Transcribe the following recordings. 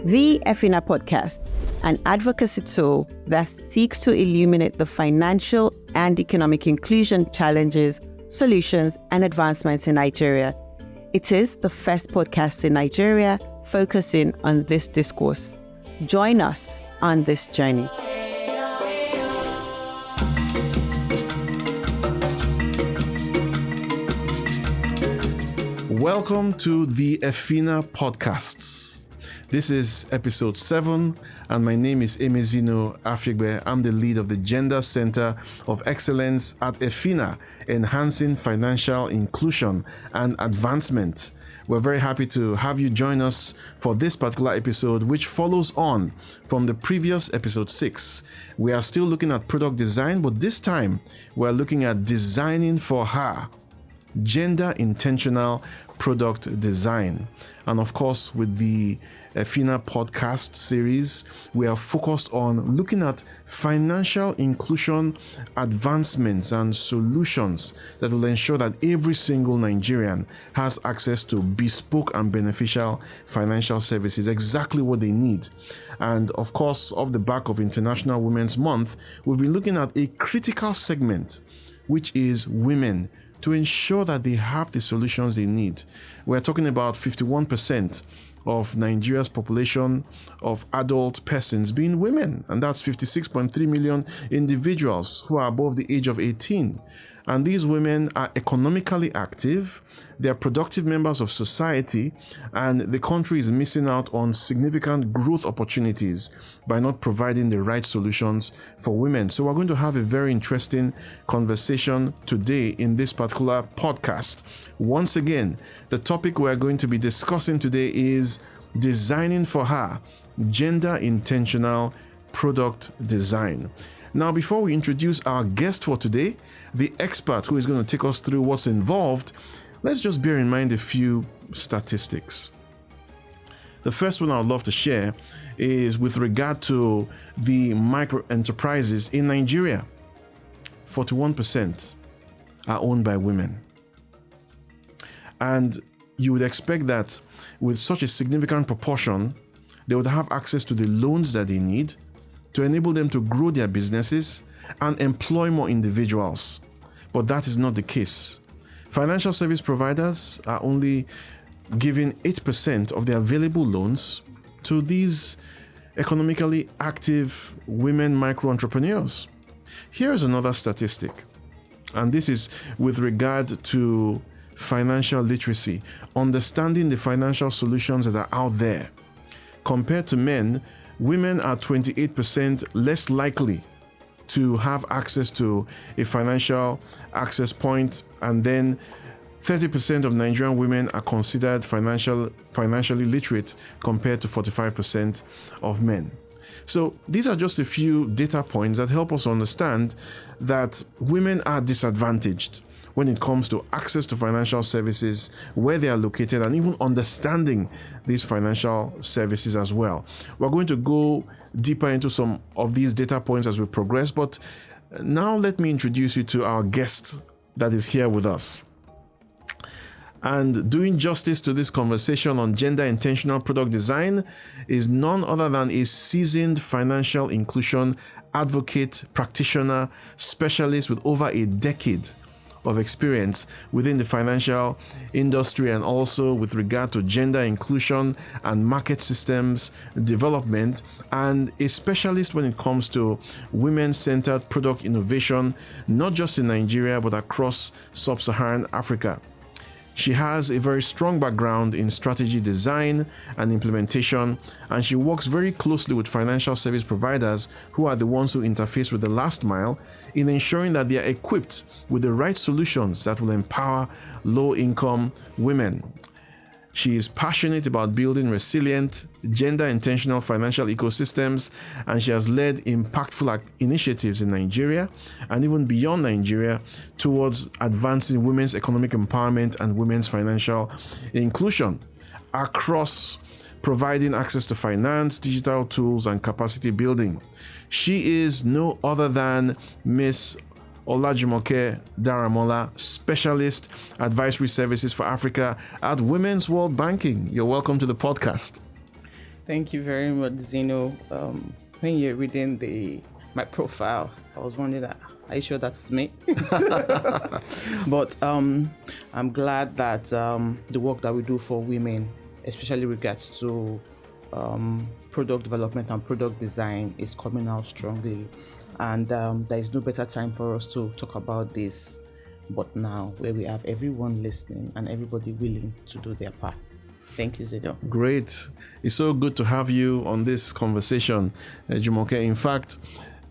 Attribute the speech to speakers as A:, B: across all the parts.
A: The EFINA podcast, an advocacy tool that seeks to illuminate the financial and economic inclusion challenges, solutions, and advancements in Nigeria. It is the first podcast in Nigeria focusing on this discourse. Join us on this journey.
B: Welcome to the EFINA podcasts. This is episode 7, and my name is Emezino Afiegbe. I'm the lead of the Gender Center of Excellence at EFINA, Enhancing Financial Inclusion and Advancement. We're very happy to have you join us for this particular episode, which follows on from the previous episode 6. We are still looking at product design, but this time we're looking at designing for her. Gender intentional product design. And of course, with the EFINA podcast series, we are focused on looking at financial inclusion advancements and solutions that will ensure that every single Nigerian has access to bespoke and beneficial financial services, exactly what they need. And of course, off the back of International Women's Month, we'll be looking at a critical segment, which is women, to ensure that they have the solutions they need. We're talking about 51% of Nigeria's population of adult persons being women, and that's 56.3 million individuals who are above the age of 18. And these women are economically active, they're productive members of society, and the country is missing out on significant growth opportunities by not providing the right solutions for women. So we're going to have a very interesting conversation today in this particular podcast. Once again, the topic we're going to be discussing today is designing for her, gender intentional product design. Now, before we introduce our guest for today, the expert who is going to take us through what's involved, let's just bear in mind a few statistics. The first one I'd love to share is with regard to the micro enterprises in Nigeria. 41% are owned by women. And you would expect that with such a significant proportion, they would have access to the loans that they need to enable them to grow their businesses and employ more individuals. But that is not the case. Financial service providers are only giving 8% of their available loans to these economically active women micro-entrepreneurs. Here's another statistic, and this is with regard to financial literacy, understanding the financial solutions that are out there. Compared to men, women are 28% less likely to have access to a financial access point, and then 30% of Nigerian women are considered financially literate compared to 45% of men. So these are just a few data points that help us understand that women are disadvantaged when it comes to access to financial services, where they are located, and even understanding these financial services as well. We're going to go deeper into some of these data points as we progress, but now let me introduce you to our guest that is here with us. And doing justice to this conversation on gender intentional product design is none other than a seasoned financial inclusion advocate, practitioner, specialist with over a decade of experience within the financial industry, and also with regard to gender inclusion and market systems development, and a specialist when it comes to women-centered product innovation, not just in Nigeria but across Sub-Saharan Africa. She has a very strong background in strategy design and implementation, and she works very closely with financial service providers who are the ones who interface with the last mile in ensuring that they are equipped with the right solutions that will empower low-income women. She is passionate about building resilient, gender-intentional financial ecosystems, and she has led impactful initiatives in Nigeria and even beyond Nigeria towards advancing women's economic empowerment and women's financial inclusion across providing access to finance, digital tools, and capacity building. She is no other than Miss Olajumoke Daramola, Specialist Advisory Services for Africa at Women's World Banking. You're welcome to the podcast.
C: Thank you very much, Zeno. When you're reading my profile, I was wondering, are you sure that's me? But I'm glad that the work that we do for women, especially regards to product development and product design, is coming out strongly. And there is no better time for us to talk about this but now, where we have everyone listening and everybody willing to do their part. Thank you, Zeno.
B: Great. It's so good to have you on this conversation, Jumoke. In fact,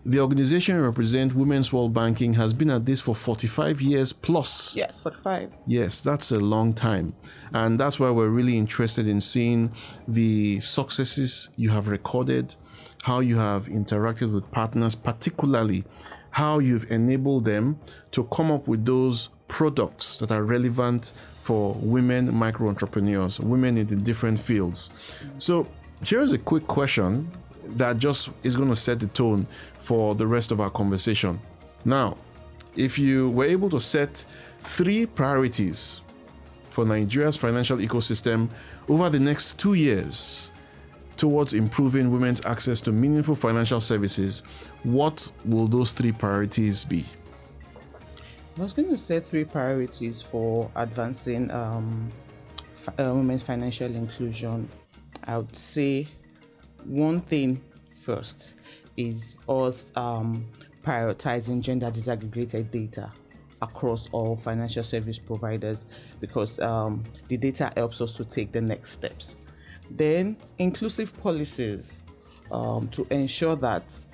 B: the organization you represent, Women's World Banking, has been at this for 45 years plus.
C: Yes, 45.
B: Yes, that's a long time. And that's why we're really interested in seeing the successes you have recorded, how you have interacted with partners, particularly how you've enabled them to come up with those products that are relevant for women micro-entrepreneurs, women in the different fields. So here's a quick question that just is going to set the tone for the rest of our conversation. Now, if you were able to set 3 priorities for Nigeria's financial ecosystem over the next 2 years towards improving women's access to meaningful financial services, what will those 3 priorities be?
C: I was going to say 3 priorities for advancing women's financial inclusion. I would say one thing first is us prioritizing gender disaggregated data across all financial service providers, because the data helps us to take the next steps. Then inclusive policies to ensure that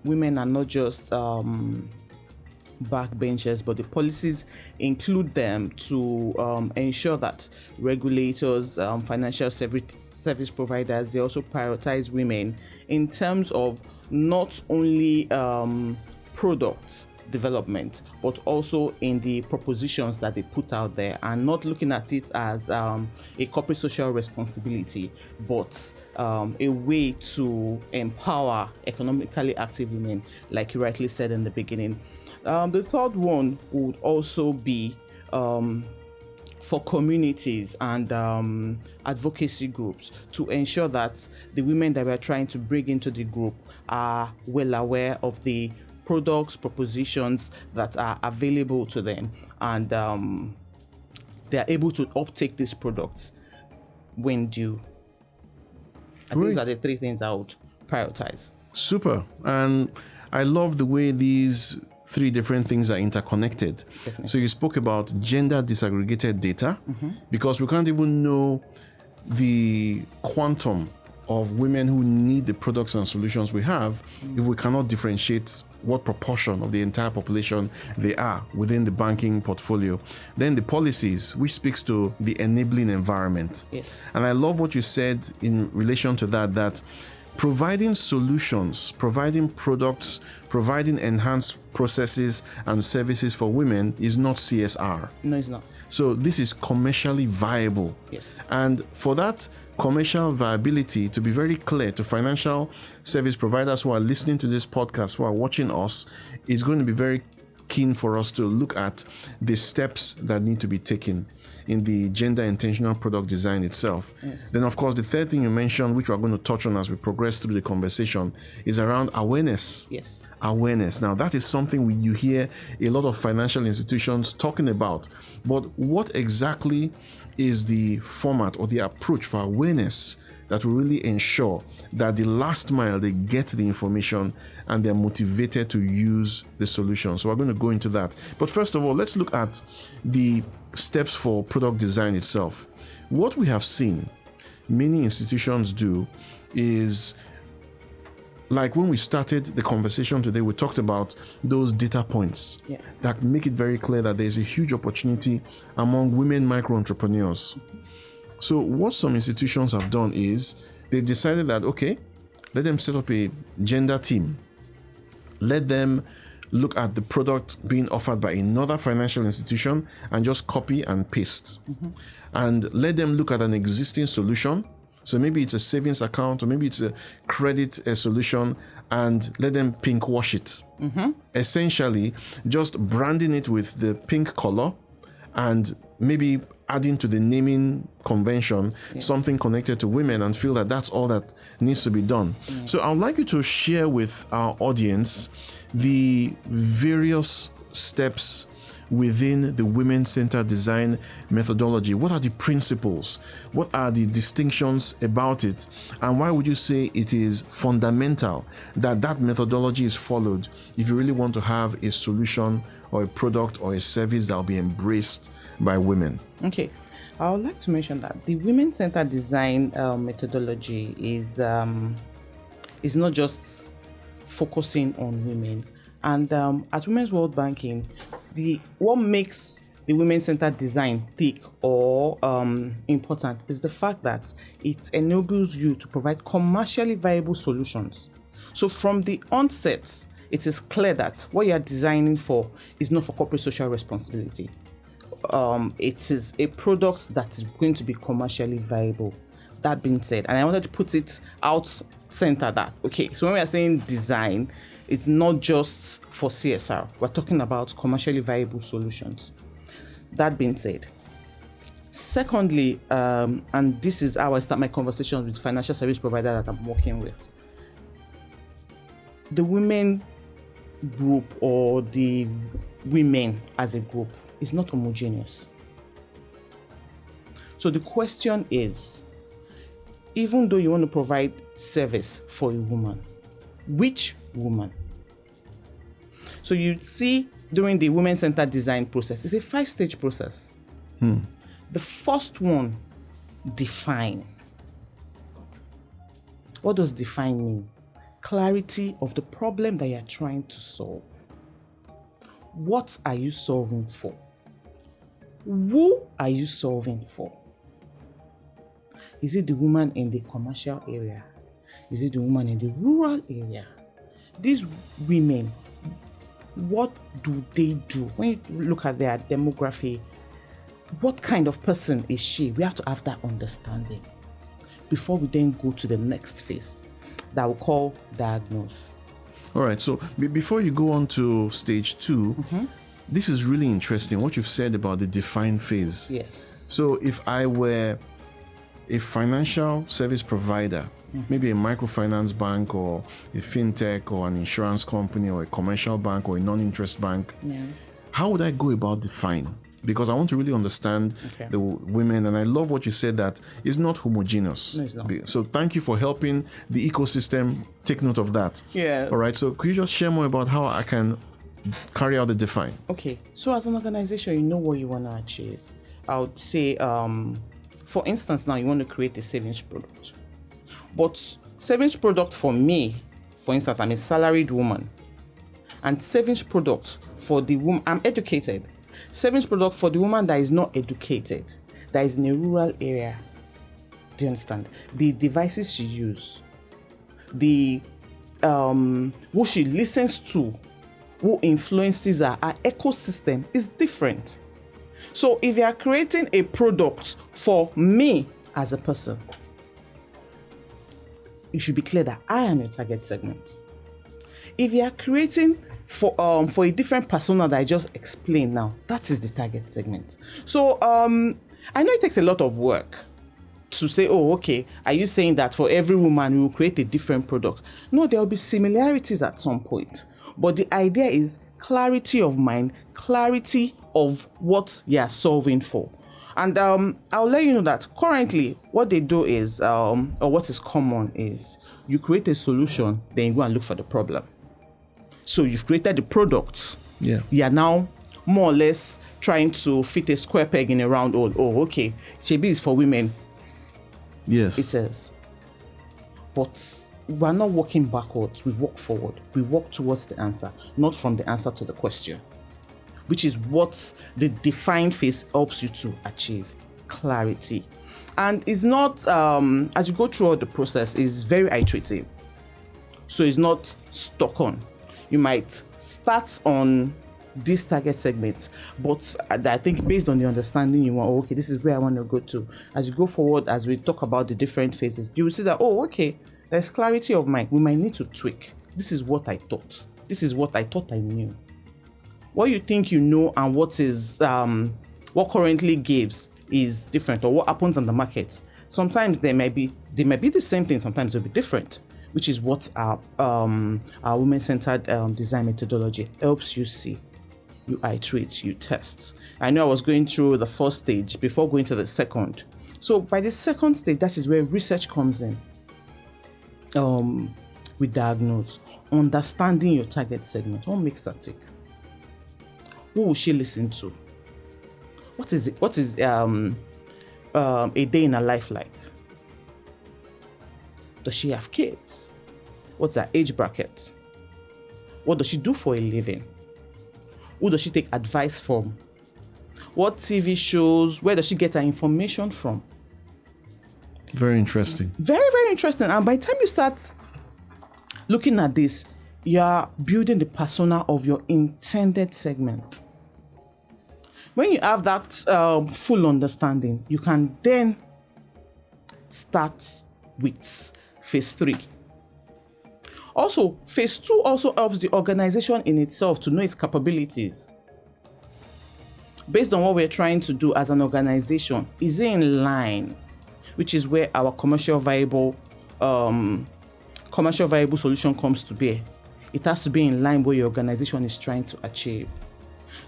C: women are not just backbenchers, but the policies include them to ensure that regulators, financial service providers, they also prioritize women in terms of not only products development, but also in the propositions that they put out there, and not looking at it as a corporate social responsibility, but a way to empower economically active women, like you rightly said in the beginning. The third one would also be for communities and advocacy groups to ensure that the women that we're trying to bring into the group are well aware of the products, propositions that are available to them, and they are able to uptake these products when due. And these are the 3 things I would prioritize.
B: Super. And I love the way these 3 different things are interconnected.
C: Definitely.
B: So you spoke about gender disaggregated data, because we can't even know the quantum of women who need the products and solutions we have if we cannot differentiate what proportion of the entire population they are within the banking portfolio. Then the policies, which speaks to the enabling environment.
C: Yes.
B: And I love what you said in relation to that providing solutions, providing products, providing enhanced processes and services for women is not CSR.
C: No, it's not.
B: So this is commercially viable.
C: Yes.
B: And for that commercial viability to be very clear to financial service providers who are listening to this podcast, who are watching us, it's going to be very keen for us to look at the steps that need to be taken in the gender intentional product design itself. Yes. Then, of course, the third thing you mentioned, which we're going to touch on as we progress through the conversation, is around awareness.
C: Yes.
B: Awareness. Now, that is something you hear a lot of financial institutions talking about. But what exactly is the format or the approach for awareness that will really ensure that the last mile they get the information and they're motivated to use the solution? So we're going to go into that. But first of all, let's look at the steps for product design itself. What we have seen many institutions do is, like when we started the conversation today, we talked about those data points that make it very clear that there's a huge opportunity among women micro-entrepreneurs. So what some institutions have done is they decided that, okay, let them set up a gender team. Let them look at the product being offered by another financial institution and just copy and paste. And let them look at an existing solution. So maybe it's a savings account, or maybe it's a credit solution, and let them pink wash it. Essentially, just branding it with the pink color and maybe adding to the naming convention something connected to women and feel that that's all that needs to be done. So I would like you to share with our audience the various steps within the women-centered design methodology. What are the principles? What are the distinctions about it? And why would you say it is fundamental that that methodology is followed if you really want to have a solution or a product or a service that will be embraced by women?
C: Okay, I would like to mention that the women-centered design methodology is not just focusing on women. And at Women's World Banking, what makes the women-centered design thick or important is the fact that it enables you to provide commercially viable solutions. So from the onset, it is clear that what you are designing for is not for corporate social responsibility. It is a product that is going to be commercially viable. That being said, and I wanted to put it out center that, okay, so when we are saying design, it's not just for CSR. We're talking about commercially viable solutions. That being said, secondly, and this is how I start my conversations with financial service providers that I'm working with, the women group or the women as a group is not homogeneous. So the question is, even though you want to provide service for a woman, which woman? So you see, during the women-centered design process, it's a 5-stage process. The first one, define. What does define mean? Clarity of the problem that you're trying to solve. What are you solving for? Who are you solving for? Is it the woman in the commercial area? Is it the woman in the rural area? These women, what do they do? When you look at their demography, what kind of person is she? We have to have that understanding before we then go to the next phase that we call diagnose.
B: All right, so before you go on to stage 2, this is really interesting, what you've said about the define phase.
C: Yes.
B: So if I were a financial service provider, maybe a microfinance bank or a fintech or an insurance company or a commercial bank or a non-interest bank, how would I go about define? Because I want to really understand the women, and I love what you said, that it's not homogeneous.
C: No, it's not.
B: So thank you for helping the ecosystem take note of that.
C: Yeah.
B: All right, so could you just share more about how I can carry out the define?
C: Okay, so as an organization, you know what you want to achieve. I would say, for instance, now you want to create a savings product. But savings product for me, for instance, I'm a salaried woman. And savings product for the woman, I'm educated. Savings product for the woman that is not educated, that is in a rural area. Do you understand? The devices she uses, the who she listens to, who influences her ecosystem is different. So if you are creating a product for me as a person, it should be clear that I am your target segment. If you are creating for a different persona that I just explained now, that is the target segment. So I know it takes a lot of work to say, oh, okay, are you saying that for every woman we will create a different product? No, there will be similarities at some point. But the idea is clarity of mind, clarity of what you are solving for. And I'll let you know that currently what they do is, or what is common is, you create a solution, then you go and look for the problem. So you've created the product.
B: Yeah.
C: You are now more or less trying to fit a square peg in a round hole. Oh, okay. Shebi is for women.
B: Yes.
C: It is. But we're not walking backwards. We walk forward. We walk towards the answer, not from the answer to the question, which is what the define phase helps you to achieve. Clarity. And it's not, as you go through all the process, it's very iterative. So it's not stuck on. You might start on this target segment, but I think based on the understanding you want, oh, okay, this is where I want to go to. As you go forward, as we talk about the different phases, you will see that, oh, okay, there's clarity of mind. We might need to tweak. This is what I thought. This is what I thought I knew. What you think you know and what is what currently gives is different, or what happens on the market. Sometimes they may be the same thing, sometimes they'll be different, which is what our women-centered design methodology helps you see. You iterate, you test. I know I was going through the first stage before going to the second. So by the second stage, that is where research comes in. We diagnose, understanding your target segment. What makes her tick? Who will she listen to? What is a day in her life like? Does she have kids? What's her age bracket? What does she do for a living? Who does she take advice from? What TV shows? Where does she get her information from?
B: Very interesting.
C: Very, very interesting. And by the time you start looking at this, you are building the persona of your intended segment. When you have that full understanding, you can then start with phase 3. Also, phase 2 also helps the organization in itself to know its capabilities. Based on what we're trying to do as an organization, is it in line, which is where our commercial viable solution comes to bear. It has to be in line with what your organization is trying to achieve.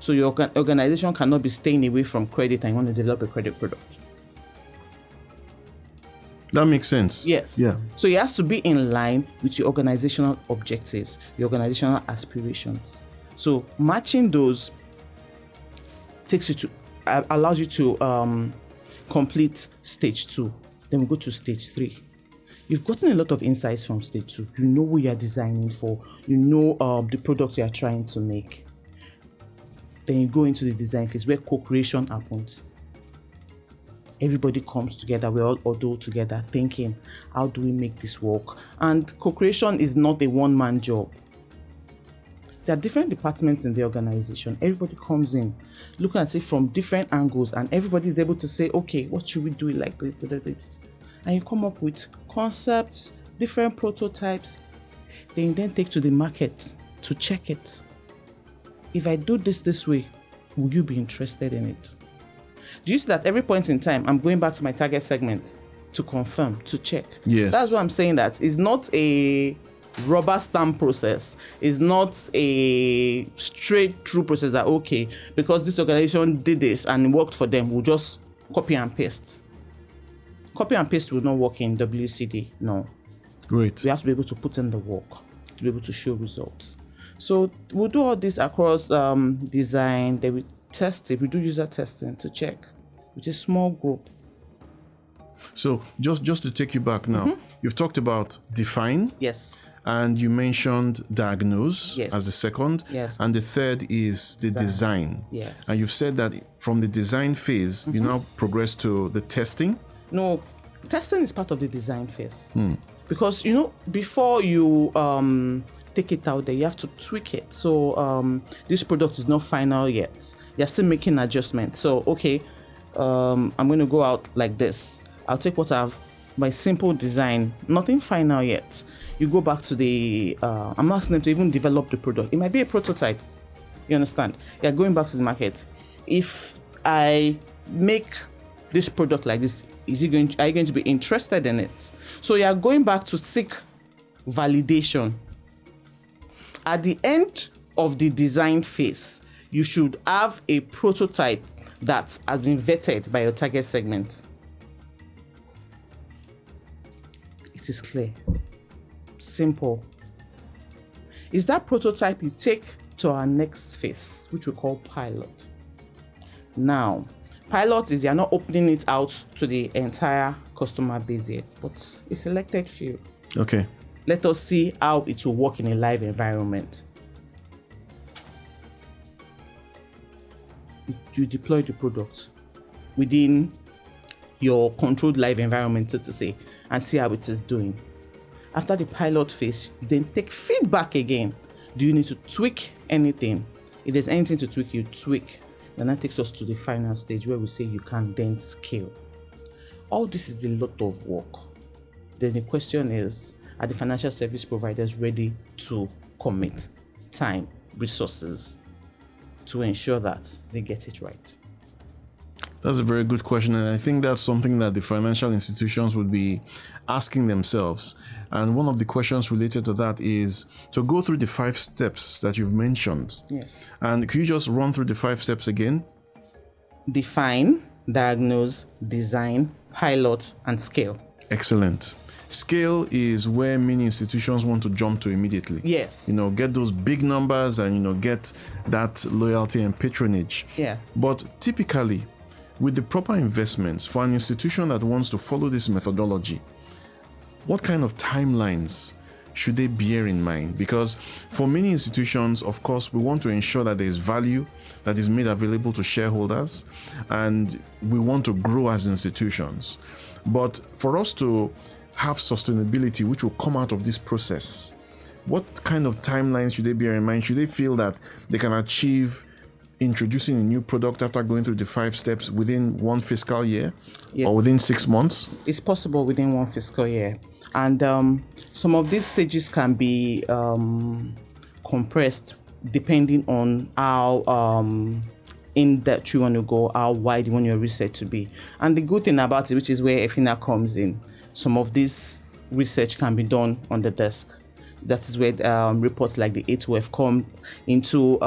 C: So your organization cannot be staying away from credit and you want to develop a credit product.
B: That makes sense.
C: Yes.
B: Yeah.
C: So it has to be in line with your organizational objectives, your organizational aspirations. So matching those allows you to complete stage 2. Then we go to stage 3. You've gotten a lot of insights from stage 2. You know who you're designing for. You know the products you are trying to make. Then you go into the design phase where co-creation happens. Everybody comes together. We all huddle together thinking, how do we make this work? And co-creation is not a one-man job. There are different departments in the organization. Everybody comes in, looking at it from different angles, and everybody is able to say, okay, what should we do like this? And you come up with concepts, different prototypes. Then you then take to the market to check it. If I do this way, will you be interested in it? Do you see that every point in time, I'm going back to my target segment to confirm, to check?
B: Yes.
C: That's why I'm saying that it's not a rubber stamp process. It's not a straight through process that, okay, because this organization did this and it worked for them, we'll just copy and paste. Copy and paste will not work in WCD, no.
B: Great.
C: We have to be able to put in the work to be able to show results. So we'll do all this across design. Then we test it. We do user testing to check with a small group.
B: So just to take you back now, you've talked about define.
C: Yes.
B: And you mentioned diagnose as the second.
C: Yes.
B: And the third is the design.
C: Yes.
B: And you've said that from the design phase, you now progress to the testing.
C: No, testing is part of the design phase. Because, before you take it out there, you have to tweak it. So this product is not final yet. You're still making adjustments. So, okay, I'm going to go out like this. I'll take my simple design, nothing final yet. You go back to I'm asking them to even develop the product. It might be a prototype. You understand? You're going back to the market. If I make this product like this, are you going to be interested in it? So you are going back to seek validation. At the end of the design phase, you should have a prototype that has been vetted by your target segment. It is clear. Simple. Is that prototype you take to our next phase, which we call pilot. Now, pilot is you're not opening it out to the entire customer base yet, but a selected few.
B: Okay.
C: Let us see how it will work in a live environment. You deploy the product within your controlled live environment, so to say, and see how it is doing. After the pilot phase, you then take feedback again. Do you need to tweak anything? If there's anything to tweak, you tweak. Then that takes us to the final stage where we say you can then scale. All this is a lot of work. Then the question is, are the financial service providers ready to commit time, resources to ensure that they get it right?
B: That's a very good question, and I think that's something that the financial institutions would be asking themselves. And one of the questions related to that is to go through the 5 steps that you've mentioned.
C: Yes.
B: And could you just run through the 5 steps again?
C: Define, diagnose, design, pilot, and scale.
B: Excellent. Scale is where many institutions want to jump to immediately.
C: Yes.
B: Get those big numbers and, get that loyalty and patronage.
C: Yes.
B: But typically, with the proper investments for an institution that wants to follow this methodology, what kind of timelines should they bear in mind? Because for many institutions, of course, we want to ensure that there is value that is made available to shareholders, and we want to grow as institutions. But for us to have sustainability, which will come out of this process, what kind of timelines should they bear in mind? Should they feel that they can achieve introducing a new product after going through the 5 steps within 1 fiscal year?
C: Yes.
B: Or within 6 months?
C: It's possible within 1 fiscal year. And some of these stages can be compressed depending on how in depth you want to go, how wide you want your research to be. And the good thing about it, which is where EFINA comes in, some of this research can be done on the desk. That is where reports like the A2F come into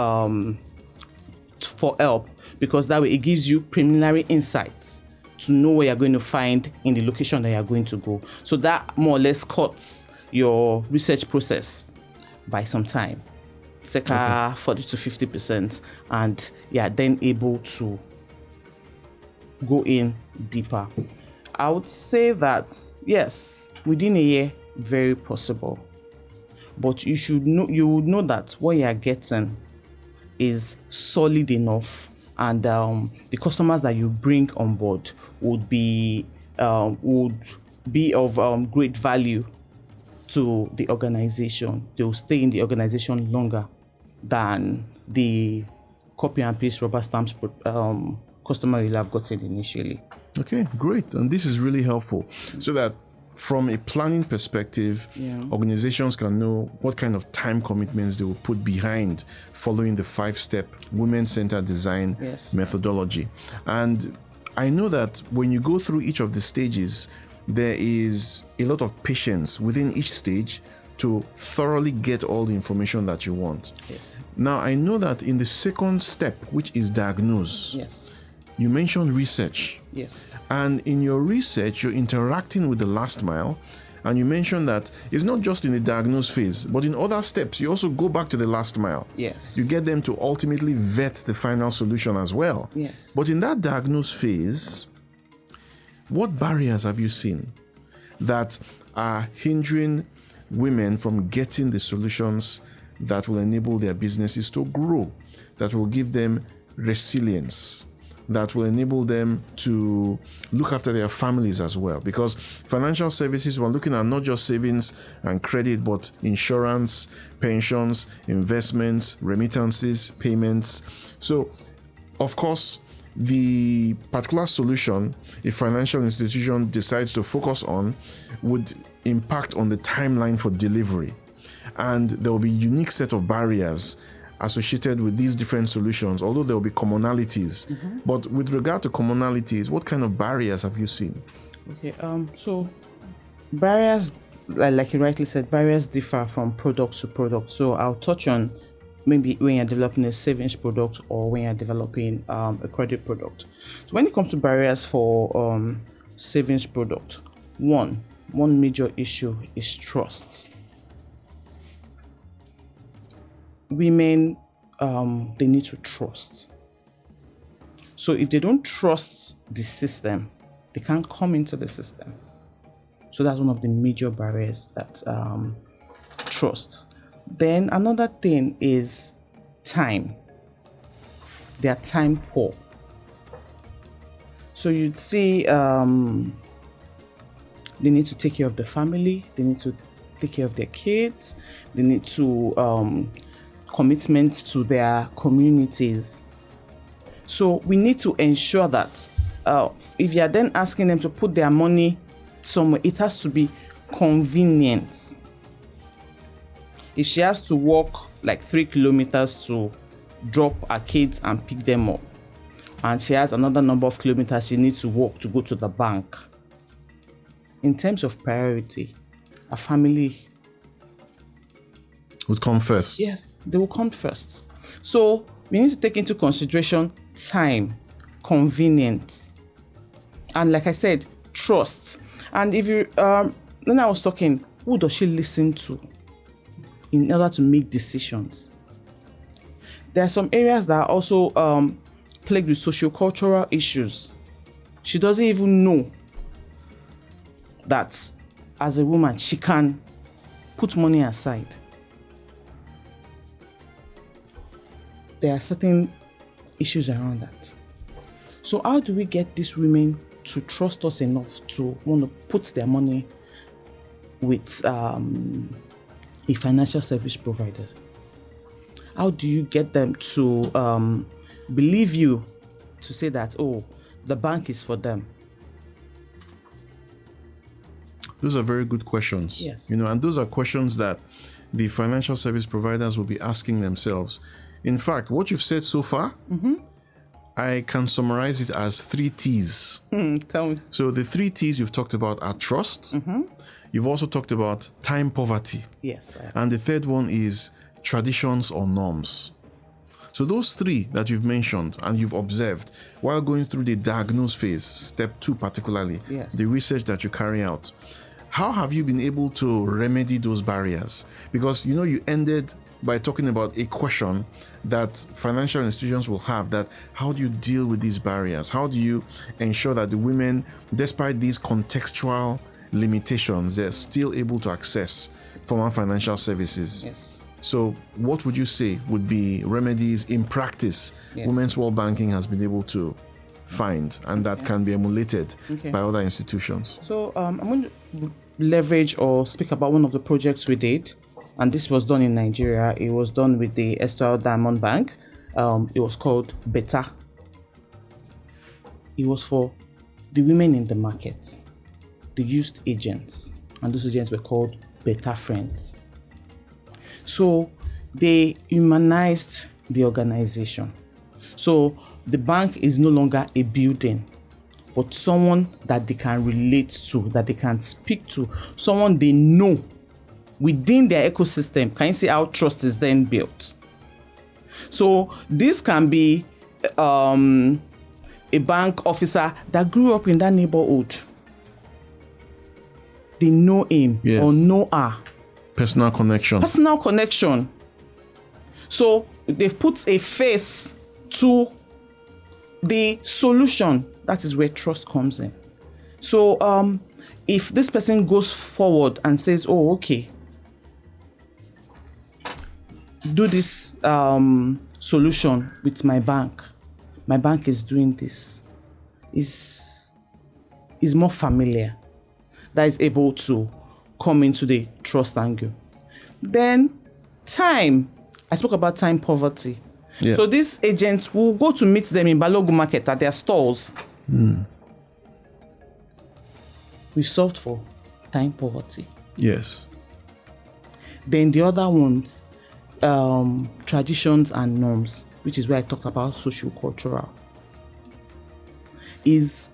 C: for help, because that way it gives you preliminary insights to know where you're going to find in the location that you're going to go. So that more or less cuts your research process by some time, circa 40 to 50%, and you're then able to go in deeper. I would say that yes, within a year, very possible, but you would know that what you're getting is solid enough, and the customers that you bring on board would be of great value to the organization. They will stay in the organization longer than the copy and paste rubber stamps customer you'll have gotten initially.
B: Okay, great. And this is really helpful, so that from a planning perspective, organizations can know what kind of time commitments they will put behind following the 5-step women-centered design methodology. And I know that when you go through each of the stages, there is a lot of patience within each stage to thoroughly get all the information that you want.
C: Yes.
B: Now, I know that in the second step, which is diagnose, you mentioned research.
C: Yes.
B: And in your research, you're interacting with the last mile. And you mentioned that it's not just in the diagnose phase, but in other steps, you also go back to the last mile.
C: Yes.
B: You get them to ultimately vet the final solution as well.
C: Yes.
B: But in that diagnose phase, what barriers have you seen that are hindering women from getting the solutions that will enable their businesses to grow, that will give them resilience, that will enable them to look after their families as well? Because financial services, we're looking at not just savings and credit, but insurance, pensions, investments, remittances, payments. So, of course, the particular solution a financial institution decides to focus on would impact on the timeline for delivery. And there will be a unique set of barriers associated with these different solutions, although there will be commonalities. But with regard to commonalities, what kind of barriers have you seen?
C: Okay, so barriers, like you rightly said, barriers differ from product to product. So I'll touch on maybe when you're developing a savings product or when you're developing a credit product. So when it comes to barriers for savings product, one major issue is trust. Women, they need to trust. So if they don't trust the system, they can't come into the system. So that's one of the major barriers, that trust. Then another thing is time. They are time poor. So you'd see they need to take care of the family, they need to take care of their kids, they need to commitments to their communities. So we need to ensure that if you are then asking them to put their money somewhere, it has to be convenient. If she has to walk like 3 kilometers to drop her kids and pick them up, and she has another number of kilometers she needs to walk to go to the bank. In terms of priority, a family
B: would come first.
C: Yes, they will come first. So we need to take into consideration time, convenience, and like I said, trust. And if you, when I was talking, who does she listen to in order to make decisions? There are some areas that are also plagued with socio-cultural issues. She doesn't even know that as a woman, she can put money aside. There are certain issues around that. So how do we get these women to trust us enough to want to put their money with a financial service provider? How do you get them to believe you, to say that, oh, the bank is for them?
B: Those are very good questions.
C: Yes.
B: And those are questions that the financial service providers will be asking themselves. In fact, what you've said so far, I can summarize it as 3 T's.
C: Tell me.
B: So the 3 T's you've talked about are trust. You've also talked about time poverty.
C: Yes.
B: And the third one is traditions or norms. So those 3 that you've mentioned and you've observed while going through the diagnose phase, step 2 particularly,
C: Yes.
B: the research that you carry out, how have you been able to remedy those barriers? Because you ended by talking about a question that financial institutions will have, that how do you deal with these barriers? How do you ensure that the women, despite these contextual limitations, they're still able to access formal financial services?
C: Yes.
B: So what would you say would be remedies in practice Women's World Banking has been able to find and that can be emulated by other institutions?
C: So I'm going to leverage or speak about one of the projects we did, and this was done in Nigeria. It was done with the Sub-Saharan Diamond Bank. It was called Better. It was for the women in the market. They used agents, and those agents were called Better Friends. So they humanized the organization. So the bank is no longer a building, but someone that they can relate to, that they can speak to, someone they know within their ecosystem. Can you see how trust is then built? So this can be a bank officer that grew up in that neighborhood. They know him or know her.
B: Personal connection. So they've put a face to the solution. That is where trust comes in. So if this person goes forward and says, oh, okay, do this solution with my bank is doing this, is more familiar, that is able to come into the trust angle. Then time, I spoke about time poverty. So these agents will go to meet them in Balogun market at their stalls. We solved for time poverty. Yes.
C: Then the other ones, traditions and norms, which is where I talked about social-cultural, is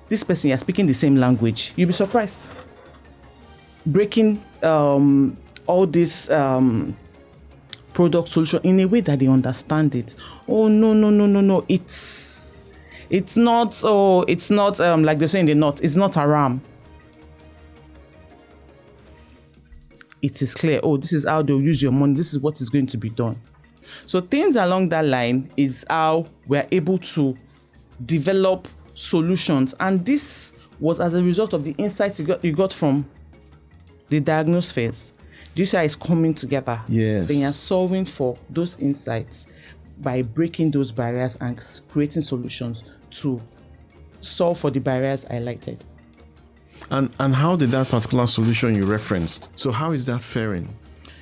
C: this person, you're speaking the same language. You'll be surprised. Breaking all this product solution in a way that they understand it. Oh, no. It's not, like they're saying they're not. It's not haram. It is clear. Oh, this is how they'll use your money. This is what is going to be done. So things along that line is how we're able to develop solutions. And this was as a result of the insights you got from the diagnose phase. Do you see how it's coming together?
B: Yes.
C: Then you're solving for those insights by breaking those barriers and creating solutions to solve for the barriers highlighted.
B: And how did that particular solution you referenced, so how is that faring?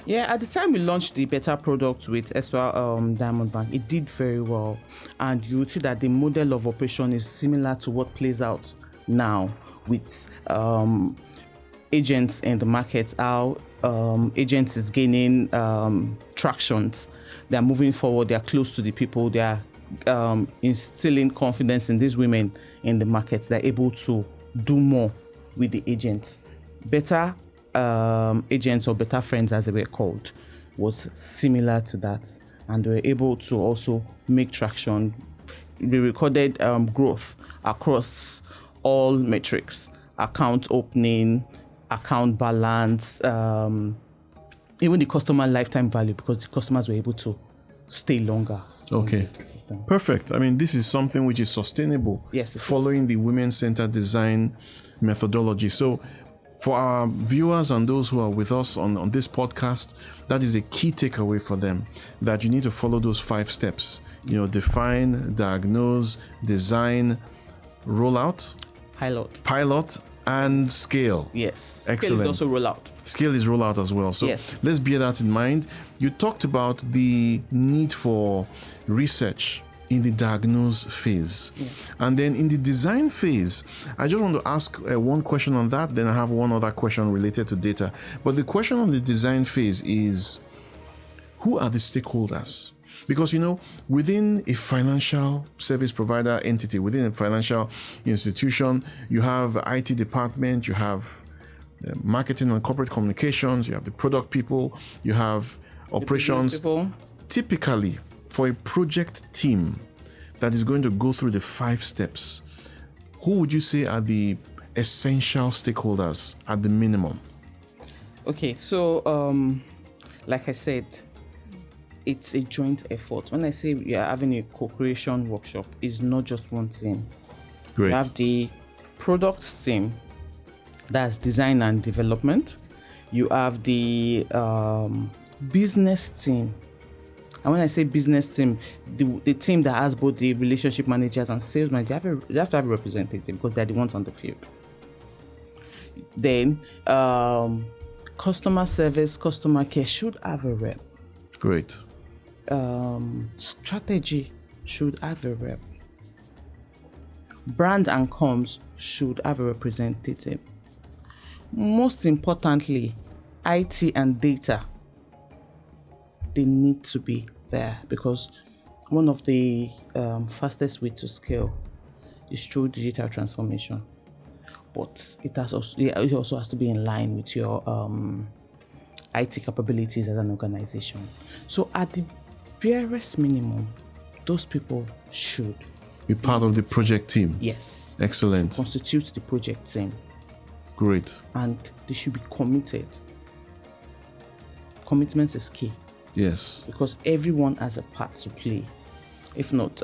C: Yeah, at the time we launched the Better product with Sub-Saharan Diamond Bank, it did very well. And you will see that the model of operation is similar to what plays out now with agents in the market, how agents is gaining tractions. They're moving forward, they're close to the people, they're instilling confidence in these women in the market. They're able to do more with the agents. Better agents, or better friends as they were called, was similar to that, and they were able to also make traction. They recorded growth across all metrics: account opening, account balance, even the customer lifetime value, because the customers were able to stay longer.
B: Okay, perfect. I mean, this is something which is sustainable.
C: Yes,
B: following the women-centered design methodology. So for our viewers and those who are with us on this podcast, that is a key takeaway for them, that you need to follow those 5 steps. Define, diagnose, design, rollout, pilot, and scale.
C: Yes.
B: Excellent.
C: Scale is also rollout.
B: Scale is rollout as well. So
C: yes,
B: let's bear that in mind. You talked about the need for research in the diagnose phase.
C: Yeah.
B: And then in the design phase, I just want to ask one question on that. Then I have one other question related to data. But the question on the design phase is, who are the stakeholders? Because, within a financial service provider entity, within a financial institution, you have IT department, you have marketing and corporate communications, you have the product people, you have operations. Typically, for a project team that is going to go through the 5 steps, who would you say are the essential stakeholders at the minimum?
C: Okay, so like I said, it's a joint effort. When I say we are having a co-creation workshop, it's not just one team.
B: Great.
C: You have the product team, that's design and development. You have the business team. And when I say business team, the team that has both the relationship managers and sales managers, they have to have a representative, because they're the ones on the field. Then customer service, customer care should have a rep.
B: Great.
C: Strategy should have a rep. Brand and comms should have a representative. Most importantly, IT and data, they need to be there, because one of the fastest way to scale is through digital transformation. But it also has to be in line with your IT capabilities as an organization. So at the barest minimum, those people should
B: be part of the project team.
C: Yes.
B: Excellent.
C: Constitute the project team.
B: Great. And
C: they should be committed. Commitment is key.
B: Yes.
C: Because everyone has a part to play. If not,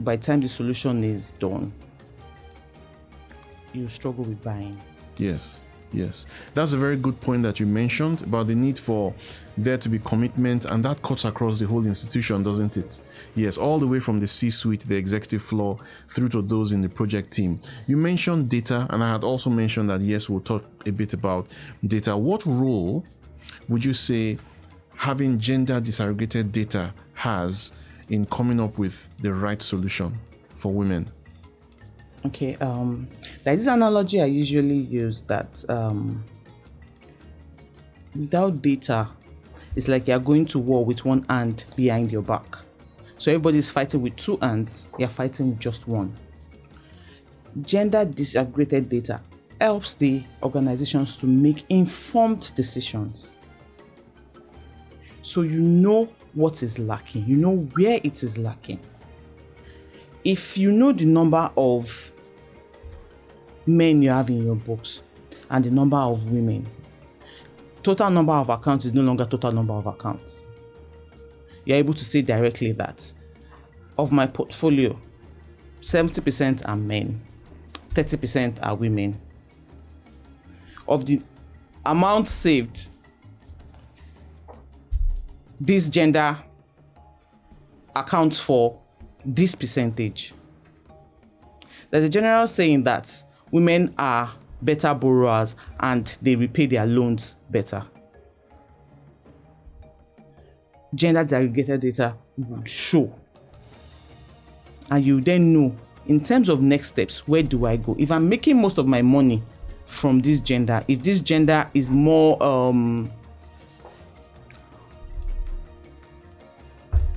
C: by the time the solution is done, you struggle with buying.
B: Yes. Yes, that's a very good point that you mentioned about the need for there to be commitment, and that cuts across the whole institution, doesn't it? Yes, all the way from the C-suite, the executive floor, through to those in the project team. You mentioned data, and I had also mentioned that, yes, we'll talk a bit about data. What role would you say having gender disaggregated data has in coming up with the right solution for women?
C: Okay, like this analogy I usually use, that without data, it's like you're going to war with one hand behind your back. So everybody's fighting with 2 hands, you're fighting with just one. Gender disaggregated data helps the organizations to make informed decisions. So you know what is lacking, you know where it is lacking. If you know the number of men you have in your books and the number of women, total number of accounts is no longer total number of accounts. You're able to say directly that of my portfolio, 70% are men, 30% are women. Of the amount saved, this gender accounts for this percentage. There's a general saying that women are better borrowers and they repay their loans better. Gender disaggregated data would show, and you then know, in terms of next steps, where do I go? If I'm making most of my money from this gender, if this gender is more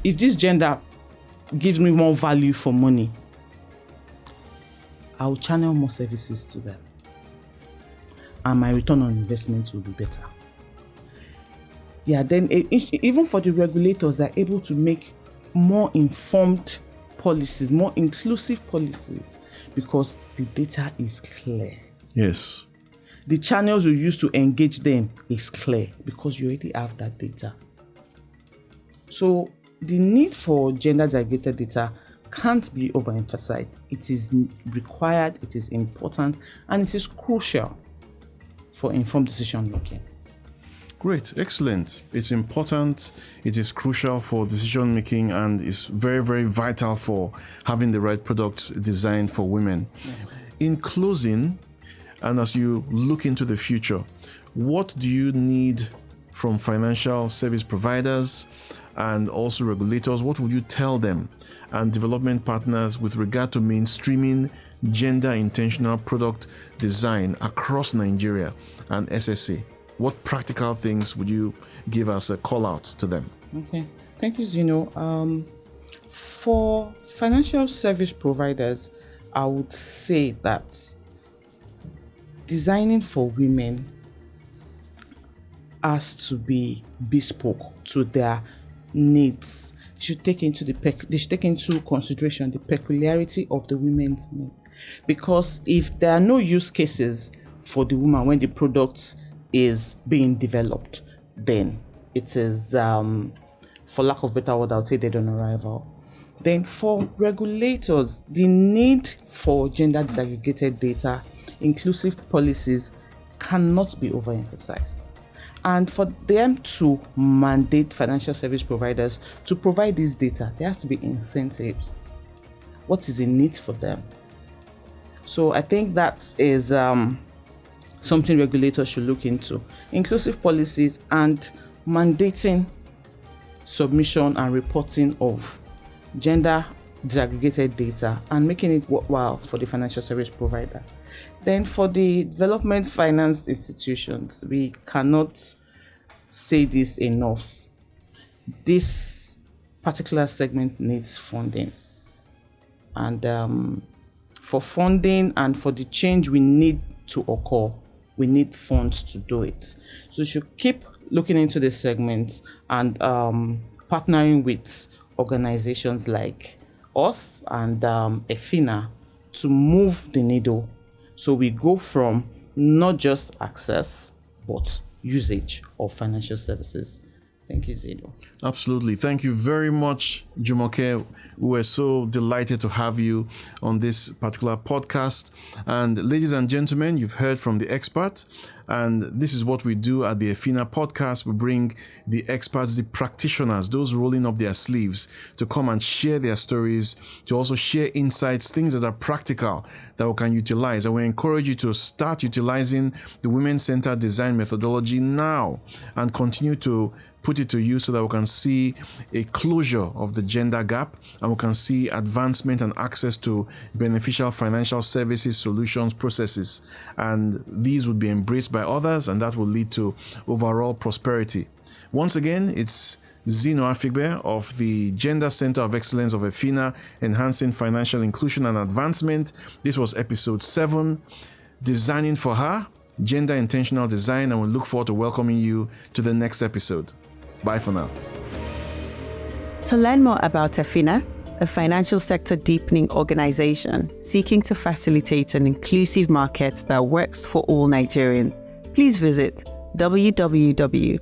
C: if this gender gives me more value for money, I'll channel more services to them, and my return on investment will be better. Yeah, then even for the regulators, they're able to make more informed policies, more inclusive policies, because the data is clear.
B: Yes.
C: The channels you use to engage them is clear because you already have that data. So the need for gender disaggregated data can't be overemphasized. It is required, it is important, and it is crucial for informed decision making.
B: Great, excellent. It's important, it is crucial for decision making, and it's very, very vital for having the right products designed for women. In closing, and as you look into the future, what do you need from financial service providers and also regulators? What would you tell them and development partners with regard to mainstreaming gender intentional product design across Nigeria and SSA? What practical things would you give us a call out to them?
C: Okay, thank you, Zeno. For financial service providers, I would say that designing for women has to be bespoke to their needs. They should take into consideration the peculiarity of the women's needs. Because if there are no use cases for the woman when the product is being developed, then it is, for lack of better word, I would say dead on arrival. Then for regulators, the need for gender disaggregated data, inclusive policies cannot be overemphasized. And for them to mandate financial service providers to provide this data, there has to be incentives. What is the need for them? So I think that is something regulators should look into. Inclusive policies and mandating submission and reporting of gender disaggregated data and making it worthwhile for the financial service provider. Then for the development finance institutions, we cannot say this enough. This particular segment needs funding. And for funding and for the change we need to occur, we need funds to do it. So we should keep looking into this segment and partnering with organizations like us and EFINA to move the needle. So we go from not just access, but usage of financial services. Thank you, Zeno.
B: Absolutely. Thank you very much, Jumoke. We're so delighted to have you on this particular podcast. And ladies and gentlemen, you've heard from the experts. And this is what we do at the EFINA podcast. We bring the experts, the practitioners, those rolling up their sleeves to come and share their stories, to also share insights, things that are practical that we can utilize. And we encourage you to start utilizing the women-centered design methodology now and continue to put it to use so that we can see a closure of the gender gap and we can see advancement and access to beneficial financial services, solutions, processes. And these would be embraced by others, and that will lead to overall prosperity. Once again, it's Zeno Afigbe of the Gender Center of Excellence of EFINA, Enhancing Financial Inclusion and Advancement. This was episode 7, Designing for Her, Gender Intentional Design, and we look forward to welcoming you to the next episode. Bye for now.
A: To learn more about EFINA, a financial sector deepening organization seeking to facilitate an inclusive market that works for all Nigerians, please visit www.efina.org.ng.